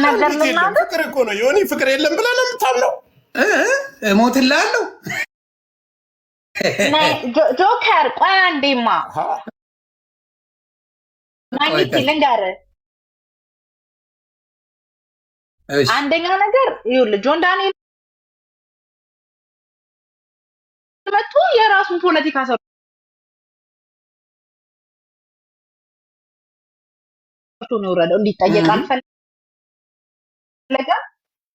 ነገር ልናገር ፍቅር እኮ ነው ዮኒ ፍቅር የለም ብለህ ነው የምታምነው እሞትልሃለሁ ጆከር ቆይ አንዴማ ማግኘት ልንገርህ አንደኛ ነገር ይኸውልህ ጆን ዳንኤል መጥቶ የራሱን ፖለቲካ ሰርቶ ነው ወረደው እንዲጠየቅ አልፈለገም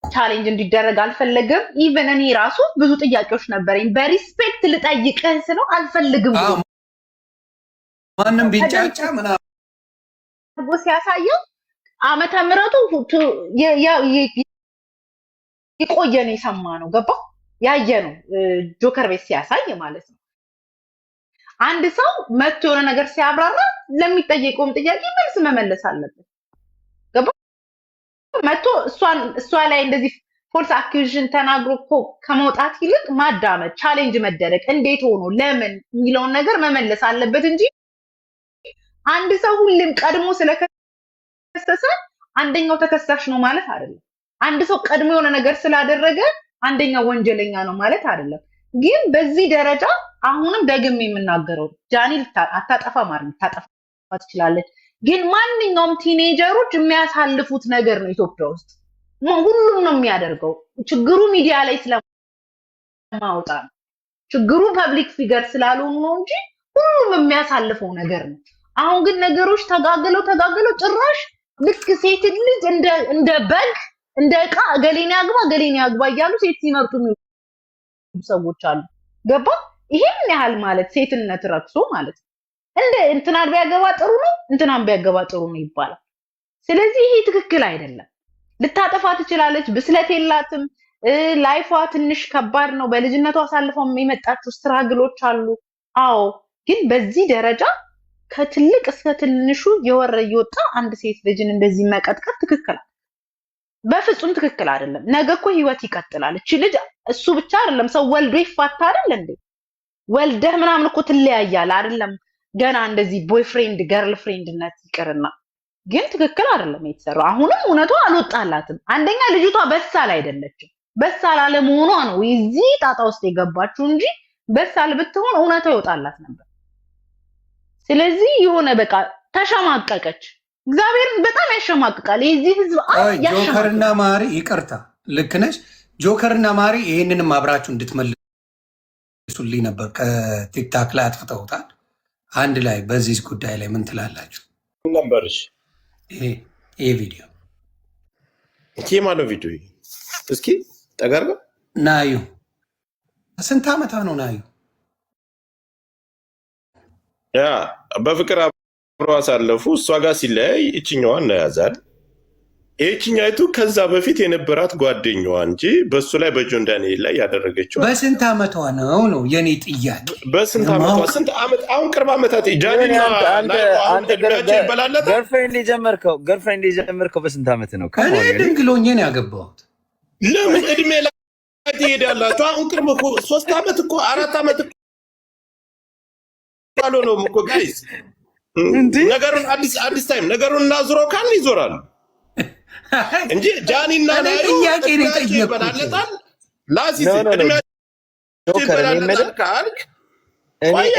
ቻሌንጅ እንዲደረግ አልፈለገም ኢቨን እኔ ራሱ ብዙ ጥያቄዎች ነበረኝ በሪስፔክት ልጠይቅህ ስለው አልፈልግም ማንንም ቢጫጫ ምናምን ሲያሳየው ዓመተ ምህረቱ የቆየ ነው የሰማነው ገባ ያየ ነው ጆከር ቤት ሲያሳይ ማለት ነው አንድ ሰው መጥቶ የሆነ ነገር ሲያብራራ ለሚጠየቀውም ጥያቄ መልስ መመለስ አለበት ገባ መጥቶ እሷ ላይ እንደዚህ ፎልስ አኪዩዥን ተናግሮ እኮ ከመውጣት ይልቅ ማዳመጥ ቻሌንጅ መደረግ እንዴት ሆኖ ለምን የሚለውን ነገር መመለስ አለበት እንጂ አንድ ሰው ሁሌም ቀድሞ ስለከሰሰ አንደኛው ተከሳሽ ነው ማለት አይደለም አንድ ሰው ቀድሞ የሆነ ነገር ስላደረገ አንደኛው ወንጀለኛ ነው ማለት አይደለም ግን በዚህ ደረጃ አሁንም ደግሜ የምናገረው ጃኒ አታጠፋ ማለት ታጠፋ ትችላለች ግን ማንኛውም ቲኔጀሮች የሚያሳልፉት ነገር ነው ኢትዮጵያ ውስጥ ሁሉም ነው የሚያደርገው ችግሩ ሚዲያ ላይ ስለማውጣ ነው ችግሩ ፐብሊክ ፊገር ስላልሆኑ ነው እንጂ ሁሉም የሚያሳልፈው ነገር ነው አሁን ግን ነገሮች ተጋግለው ጭራሽ ልክ ሴት ልጅ እንደ በግ እንደ ዕቃ ገሌኔ ያግባ እያሉ ሴት ሲመርጡ ሰዎች አሉ ገባ ይሄን ያህል ማለት ሴትነት ረክሶ ማለት እንደ እንትናን ቢያገባ ጥሩ ነው እንትናን ቢያገባ ጥሩ ነው ይባላል ስለዚህ ይሄ ትክክል አይደለም ልታጠፋ ትችላለች ብስለት የላትም ላይፏ ትንሽ ከባድ ነው በልጅነቷ አሳልፈው የመጣችው ስትራግሎች አሉ አዎ ግን በዚህ ደረጃ ከትልቅ እስከ ትንሹ የወረ ይወጣ አንድ ሴት ልጅን እንደዚህ መቀጥቀጥ ትክክል በፍጹም ትክክል አይደለም ነገ እኮ ህይወት ይቀጥላል እቺ ልጅ እሱ ብቻ አይደለም ሰው ወልዶ ይፋታ አይደል እንዴ ወልደህ ምናምን እኮ ትለያያል አይደለም ገና እንደዚህ ቦይፍሬንድ ገርልፍሬንድነት ይቀርና ግን ትክክል አይደለም የተሰራው አሁንም እውነቷ አልወጣላትም አንደኛ ልጅቷ በሳል አይደለችም በሳል አለመሆኗ ነው እዚህ ጣጣ ውስጥ የገባችው እንጂ በሳል ብትሆን እውነቷ ይወጣላት ነበር ስለዚህ የሆነ በቃ ተሸማቀቀች እግዚአብሔርን በጣም ያሸማቅቃል የዚህ ህዝብ ጆከርና ማሪ ይቅርታ ልክ ነሽ ጆከርና ማሪ ይሄንንም አብራችሁ እንድትመልሱልኝ ነበር ከቲክታክ ላይ አጥፍተውታል አንድ ላይ በዚህ ጉዳይ ላይ ምን ትላላችሁ ነበርሽ ይሄ ቪዲዮ ማነው ቪዲዮ እስኪ ጠጋርጋ ናዩ ስንት ዓመቷ ነው ናዩ ያ በፍቅር አብሮ አሳለፉ እሷ ጋር ሲለያይ እችኛዋን ነው ያዛል ይህችኛይቱ ከዛ በፊት የነበራት ጓደኛዋ እንጂ በሱ ላይ በጆን ዳንኤል ላይ ያደረገችው በስንት ዓመቷ ነው የኔ ጥያቄ በስንት ዓመቷ ስንት ዓመት አሁን ቅርብ ዓመታት ጃኒና አንተ ይበላለታ ገርፍሬንድ የጀመርከው በስንት ዓመት ነው እኔ ድንግሎኜ ነው ያገባሁት ለምን እድሜ ላይ ትሄዳላችሁ አሁን ቅርብ እኮ 3 ዓመት እኮ 4 ዓመት እኮ ነው እኮ ጋይስ ነገሩን አዲስ ታይም ነገሩን እናዙረው ካል ይዞራል እንጂ ጃኒና ናዩ ጥያቄ ነው ይበላለታል ላሲስ እድሜያቸው ይበላለታል ካልክ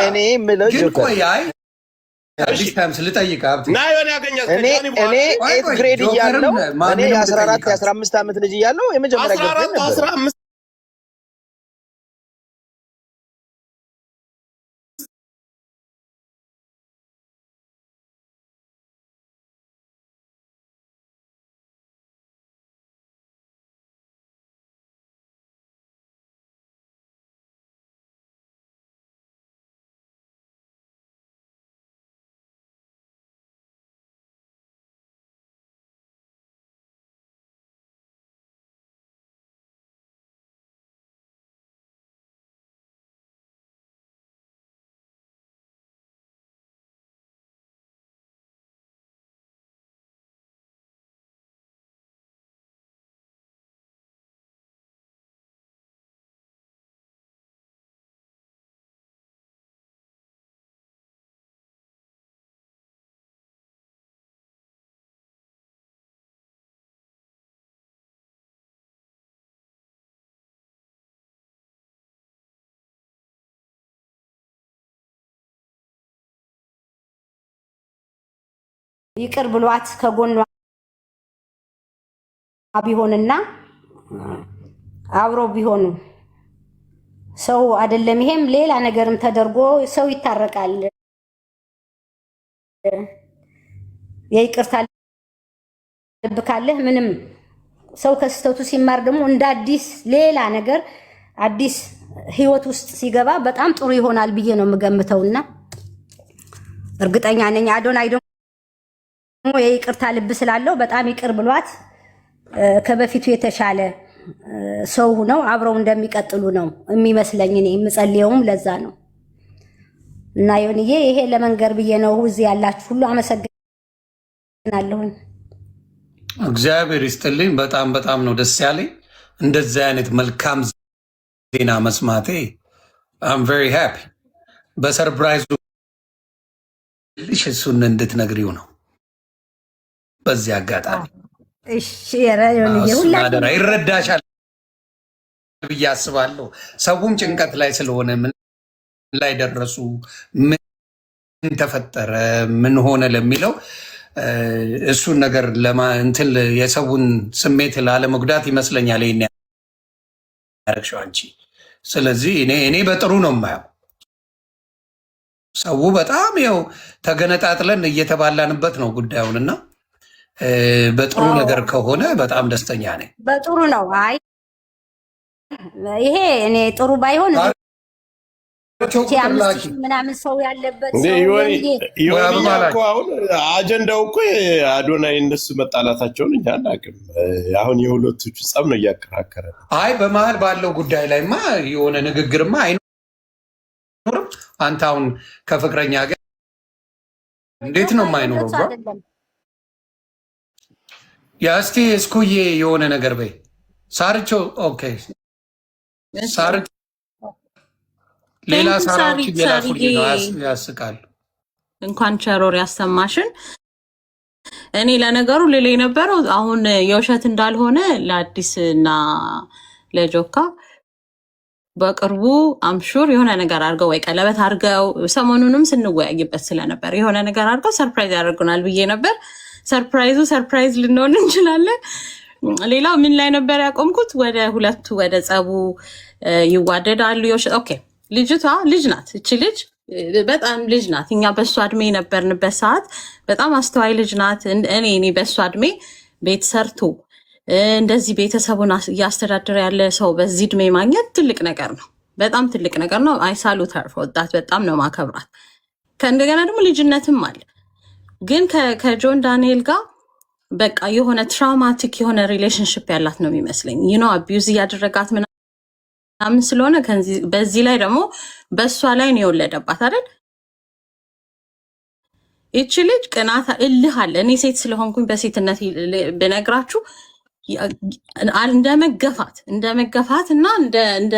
እኔ የምለው ጆከር አዲስ ታይም ስለጠይቅ ናዩን ያገኛት እኔ 8 ግሬድ እያለሁ እኔ 14 15 ዓመት ልጅ እያለሁ የመጀመሪያ ገርፍሬንድ ነበር ይቅር ብሏት ከጎኗ ቢሆንና አብሮ ቢሆኑ ሰው አይደለም ይሄም ሌላ ነገርም ተደርጎ ሰው ይታረቃል። የይቅርታ ልብ ካለህ ምንም ሰው ከስተቱ ሲማር ደግሞ እንደ አዲስ ሌላ ነገር አዲስ ህይወት ውስጥ ሲገባ በጣም ጥሩ ይሆናል ብዬ ነው የምገምተውና እርግጠኛ ነኝ አዶናይ ደግሞ የይቅርታ ልብ ስላለው በጣም ይቅር ብሏት ከበፊቱ የተሻለ ሰው ነው አብረው እንደሚቀጥሉ ነው የሚመስለኝ። እኔ የምጸልየውም ለዛ ነው እና ይሁንዬ ይሄ ለመንገር ብዬ ነው። እዚህ ያላችሁ ሁሉ አመሰግናለሁ። እግዚአብሔር ይስጥልኝ። በጣም ነው ደስ ያለኝ እንደዚህ አይነት መልካም ዜና መስማቴ። I'm very happy። በሰርፕራይዙ እሱን እንድትነግሪው ነው በዚህ አጋጣሚ። እሺ ይሁንዬ ሁላችሁም ይረዳሻል ብዬ አስባለሁ። ሰውም ጭንቀት ላይ ስለሆነ ምን ላይ ደረሱ፣ ምን ተፈጠረ፣ ምን ሆነ ለሚለው እሱን ነገር እንትን የሰውን ስሜት ላለመጉዳት ይመስለኛል ይሄን ያደረግሽው አንቺ። ስለዚህ እኔ በጥሩ ነው የማየው። ሰው በጣም ያው ተገነጣጥለን እየተባላንበት ነው ጉዳዩንና በጥሩ ነገር ከሆነ በጣም ደስተኛ ነኝ። በጥሩ ነው። አይ ይሄ እኔ ጥሩ ባይሆን ምናምን ሰው ያለበት እኮ አሁን አጀንዳው እኮ አዶናይ እነሱ መጣላታቸውን እኛ አናውቅም። አሁን የሁለቶቹ ጸብ ነው እያከራከረ። አይ በመሀል ባለው ጉዳይ ላይማ የሆነ ንግግርማ አይኖርም። አንተ አሁን ከፍቅረኛ ጋር እንዴት ነው የማይኖረው? እስቲ እስኩዬ የሆነ ነገር በይ ሳርቾ። ኦኬ ሳርቾ ሌላ ሳራዎች ያስቃሉ። እንኳን ቸሮር ያሰማሽን። እኔ ለነገሩ ልል የነበረው አሁን የውሸት እንዳልሆነ ለአዲስ እና ለጆካ በቅርቡ አምሹር የሆነ ነገር አድርገው ወይ ቀለበት አድርገው ሰሞኑንም ስንወያይበት ስለነበር የሆነ ነገር አድርገው ሰርፕራይዝ ያደርጉናል ብዬ ነበር። ሰርፕራይዝ ልንሆን እንችላለን። ሌላው ምን ላይ ነበር ያቆምኩት? ወደ ሁለቱ ወደ ጸቡ ይዋደዳሉ። ኦኬ ልጅቷ ልጅ ናት። እቺ ልጅ በጣም ልጅ ናት። እኛ በእሷ እድሜ የነበርንበት ሰዓት በጣም አስተዋይ ልጅ ናት። እኔ በእሷ እድሜ ቤት ሰርቶ እንደዚህ ቤተሰቡን እያስተዳደረ ያለ ሰው በዚህ እድሜ ማግኘት ትልቅ ነገር ነው። በጣም ትልቅ ነገር ነው። አይሳሉት አርፈ ወጣት በጣም ነው ማከብራት። ከእንደገና ደግሞ ልጅነትም አለ። ግን ከጆን ዳንኤል ጋር በቃ የሆነ ትራውማቲክ የሆነ ሪሌሽንሽፕ ያላት ነው የሚመስለኝ። አቢዩዝ እያደረጋት ምናምን ስለሆነ በዚህ ላይ ደግሞ በእሷ ላይ ነው የወለደባት አይደል? ይቺ ልጅ ቅናታ እልህ አለ። እኔ ሴት ስለሆንኩኝ በሴትነት ብነግራችሁ እንደመገፋት እና እንደ